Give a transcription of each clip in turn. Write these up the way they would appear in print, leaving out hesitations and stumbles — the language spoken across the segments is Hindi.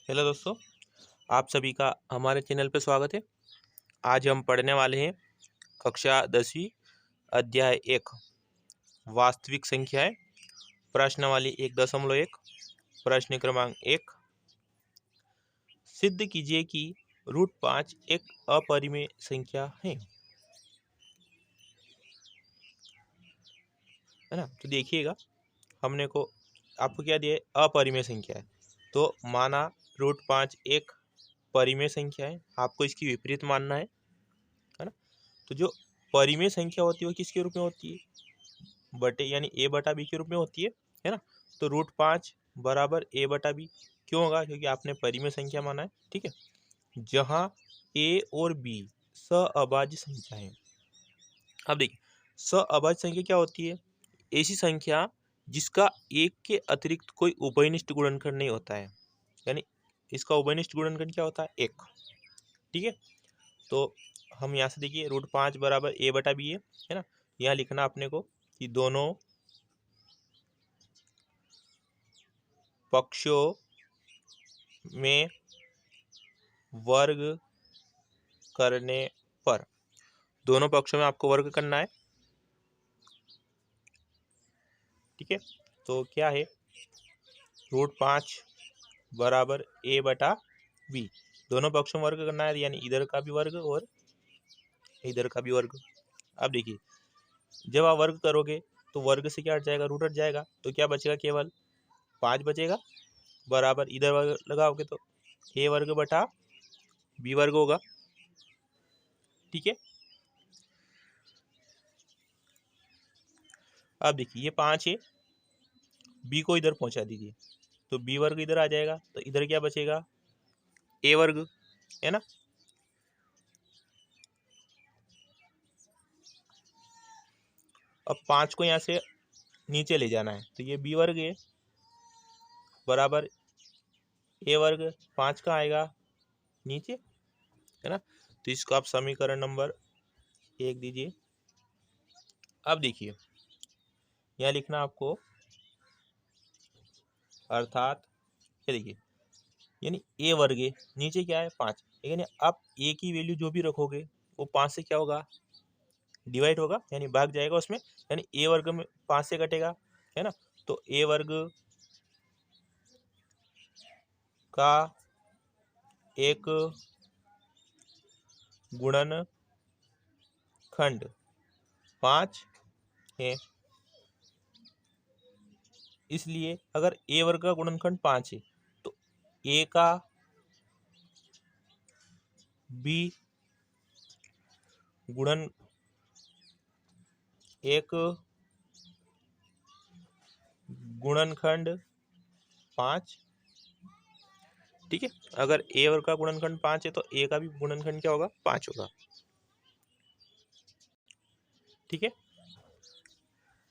हेलो दोस्तों, आप सभी का हमारे चैनल पर स्वागत है। आज हम पढ़ने वाले हैं कक्षा 10वीं अध्याय 1 वास्तविक संख्याएं। प्रश्नावली 1.1 प्रश्न क्रमांक 1 सिद्ध कीजिए कि √5 एक अपरिमेय संख्या है ना। तो देखिएगा, हमने को आपको क्या दिया है, अपरिमेय संख्या है। तो माना √5 एक परिमेय संख्या है, आपको इसकी विपरीत मानना है ना। तो जो परिमेय संख्या होती है वो किसके रूप में होती है, बटे यानी ए बटा बी के रूप में होती है ना। तो √5 बराबर ए बटा बी क्यों होगा, क्योंकि आपने परिमेय संख्या माना है। ठीक है, जहां ए और बी सअभाज्य संख्या है। अब देखिए, सअभाज्य संख्या क्या होती है, ऐसी संख्या जिसका एक के अतिरिक्त कोई उभयनिष्ठ गुणनखंड नहीं होता है, यानी इसका उभयनिष्ठ गुणनखंड क्या होता है, एक। ठीक है, तो हम यहाँ से देखिए √5 बराबर ए बटा बी है ना। यहाँ लिखना अपने को कि दोनों पक्षों में वर्ग करने पर, दोनों पक्षों में आपको वर्ग करना है। ठीक है, तो क्या है, √5 बराबर ए बटा बी, दोनों पक्षों में वर्ग करना है, यानी इधर का भी वर्ग और इधर का भी वर्ग। अब देखिए, जब आप वर्ग करोगे तो वर्ग से क्या हट जाएगा, रूट हट जाएगा, तो क्या बचेगा, केवल 5 बचेगा। बराबर इधर वर्ग लगाओगे तो ए वर्ग बटा बी वर्ग होगा। ठीक है, अब देखिए ये 5 है, बी को इधर पहुंचा दीजिए तो बी वर्ग इधर आ जाएगा, तो इधर क्या बचेगा, ए वर्ग, है ना। अब 5 को यहाँ से नीचे ले जाना है, तो ये बी वर्ग है बराबर ए वर्ग, 5 का आएगा नीचे, है ना। तो इसको आप समीकरण नंबर 1 दीजिए। अब देखिए, यहाँ लिखना आपको, अर्थात ये देखिए, यानी ए वर्ग है, नीचे क्या है 5, यानी आप ए की वैल्यू जो भी रखोगे वो 5 से क्या होगा, डिवाइड होगा, यानी भाग जाएगा उसमें, यानी ए वर्ग में 5 से कटेगा, है ना। तो ए वर्ग का एक गुणनखंड 5 है, इसलिए अगर ए वर्ग का गुणनखंड 5 है तो ए का बी गुणन एक गुणनखंड 5। ठीक है, अगर ए वर्ग का गुणनखंड 5 है तो ए का भी गुणनखंड क्या होगा, 5 होगा। ठीक है,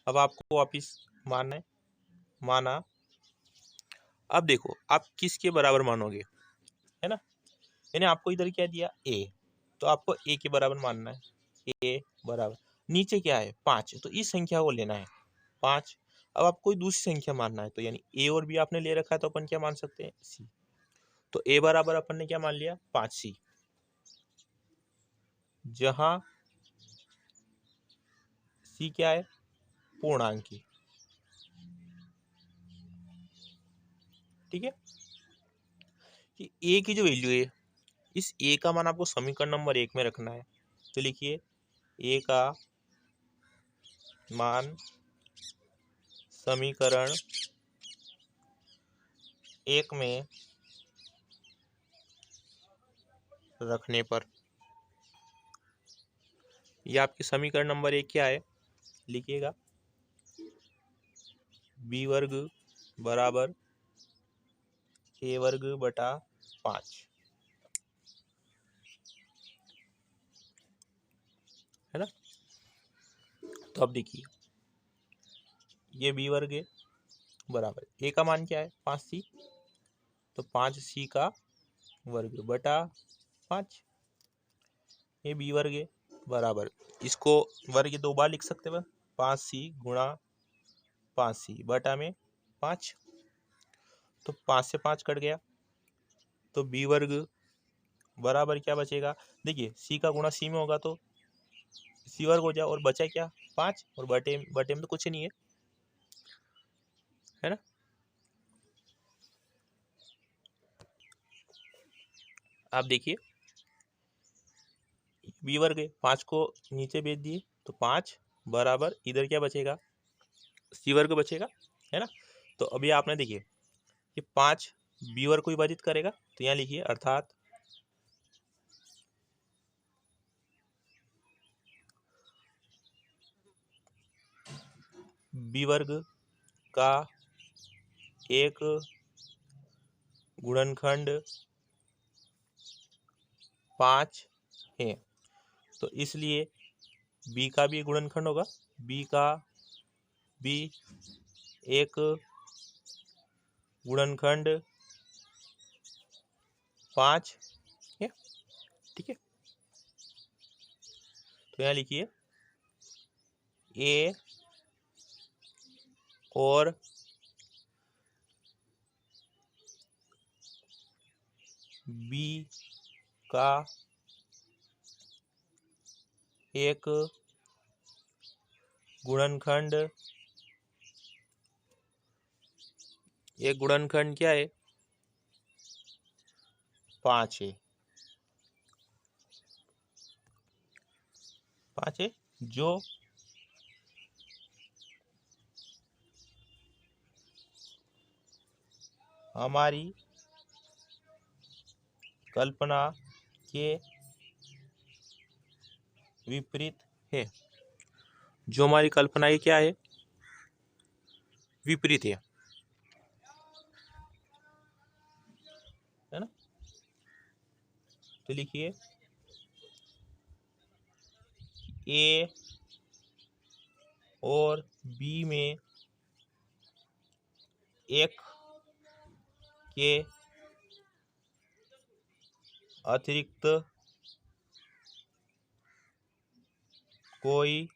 अब आपको वापिस मानना है, माना। अब देखो आप किसके बराबर मानोगे, है ना, यानी आपको इधर क्या दिया, ए, तो आपको ए के बराबर मानना है। ए बराबर नीचे क्या है 5, तो इस संख्या को लेना है 5। अब आप कोई दूसरी संख्या मानना है, तो यानी ए और बी आपने ले रखा है, तो अपन क्या मान सकते हैं, सी। तो ए बराबर अपन ने क्या मान लिया, 5c, जहां सी क्या है, पूर्णांकी। ठीक है, कि ए की जो वैल्यू है, इस ए का मान आपको समीकरण नंबर 1 में रखना है। तो लिखिए, ए का मान समीकरण 1 में रखने पर, यह आपकी समीकरण नंबर 1 क्या है, लिखिएगा, बी वर्ग बराबर ए वर्ग बटा 5, है ना। तो अब देखिए, ये बी वर्ग है बराबर ए का मान क्या है, 5c, तो 5c का वर्ग बटा 5, ये बी वर्ग है बराबर, इसको वर्ग 2 बार लिख सकते हैं, 5c गुणा 5c बटा में 5, तो 5 से 5 कट गया, तो बी वर्ग बराबर क्या बचेगा, देखिए सी का गुणा सी में होगा तो सी वर्ग हो जाए, और बचा क्या 5, और बटे बटे में तो कुछ नहीं है ना। आप देखिए बी वर्ग 5 को नीचे भेज दिए तो 5 बराबर इधर क्या बचेगा, सी वर्ग बचेगा, है ना। तो अभी आपने देखिए कि 5 बी वर्ग को विभाजित करेगा, तो यहाँ लिखिए अर्थात बी वर्ग का एक गुणनखंड 5 है, तो इसलिए बी का भी गुणनखंड होगा, बी का भी एक गुणनखंड 5 है, ठीक है। तो यहाँ लिखिए ए और बी का एक गुणनखंड, एक गुणनखंड क्या है 5 है, 5 है, जो हमारी कल्पना के विपरीत है, जो हमारी कल्पना की क्या है विपरीत है ना। तो लिखिए ए और बी में एक के अतिरिक्त कोई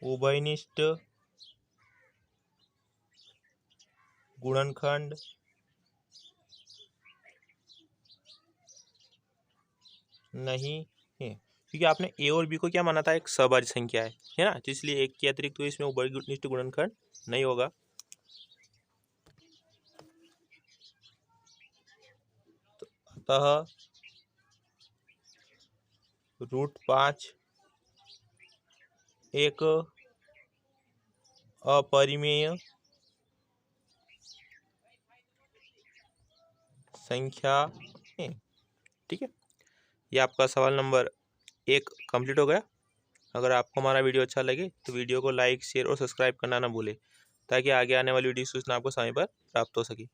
उभयनिष्ठ गुणनखंड नहीं है, क्योंकि आपने ए और बी को क्या माना था एक सभाज्य संख्या है ना, तो इसलिए एक के अतिरिक्त तो इसमें उभयनिष्ठ गुणनखंड नहीं होगा। तो अतः √5 एक अपरिमेय संख्या है, ठीक है। ये आपका सवाल नंबर 1 कंप्लीट हो गया। अगर आपको हमारा वीडियो अच्छा लगे तो वीडियो को लाइक शेयर और सब्सक्राइब करना ना भूलें, ताकि आगे आने वाली वीडियो सूचना आपको समय पर प्राप्त हो सके।